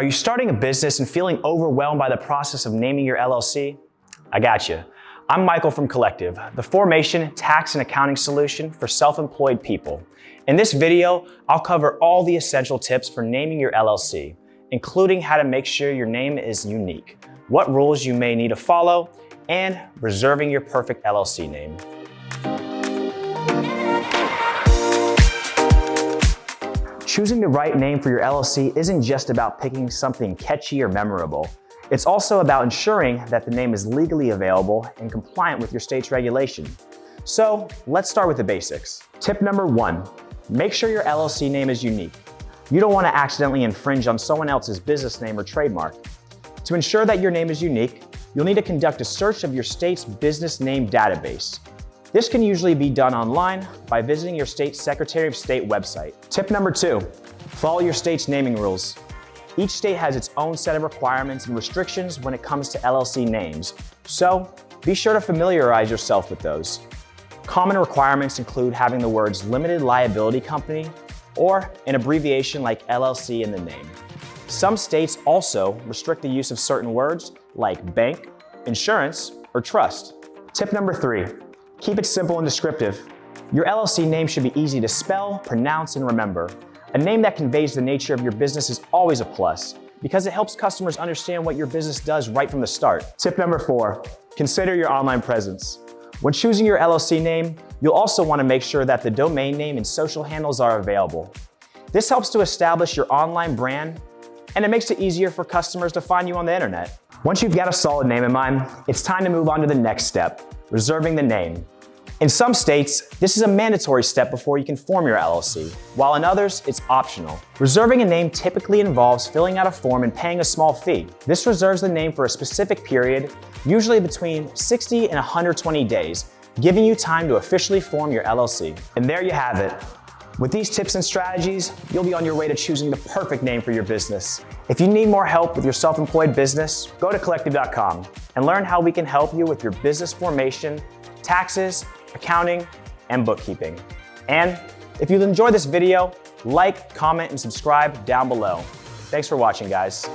Are you starting a business and feeling overwhelmed by the process of naming your LLC? I got you. I'm Michael from Descriptive, the formation, tax, and accounting solution for self-employed people. In this video, I'll cover all the essential tips for naming your LLC, including how to make sure your name is unique, what rules you may need to follow, and reserving your perfect LLC name. Choosing the right name for your LLC isn't just about picking something catchy or memorable. It's also about ensuring that the name is legally available and compliant with your state's regulation. So let's start with the basics. Tip number 1, make sure your LLC name is unique. You don't want to accidentally infringe on someone else's business name or trademark. To ensure that your name is unique, you'll need to conduct a search of your state's business name database. This can usually be done online by visiting your state's Secretary of State website. Tip number 2, follow your state's naming rules. Each state has its own set of requirements and restrictions when it comes to LLC names, so be sure to familiarize yourself with those. Common requirements include having the words Limited Liability Company or an abbreviation like LLC in the name. Some states also restrict the use of certain words like bank, insurance, or trust. Tip number 3, keep it simple and descriptive. Your LLC name should be easy to spell, pronounce, and remember. A name that conveys the nature of your business is always a plus because it helps customers understand what your business does right from the start. Tip number 4, consider your online presence. When choosing your LLC name, you'll also want to make sure that the domain name and social handles are available. This helps to establish your online brand, and it makes it easier for customers to find you on the internet. Once you've got a solid name in mind, it's time to move on to the next step, reserving the name. In some states, this is a mandatory step before you can form your LLC, while in others, it's optional. Reserving a name typically involves filling out a form and paying a small fee. This reserves the name for a specific period, usually between 60 and 120 days, giving you time to officially form your LLC. And there you have it. With these tips and strategies, you'll be on your way to choosing the perfect name for your business. If you need more help with your self-employed business, go to Descriptive.com and learn how we can help you with your business formation, taxes, accounting, and bookkeeping. And if you enjoyed this video, like, comment, and subscribe down below. Thanks for watching, guys.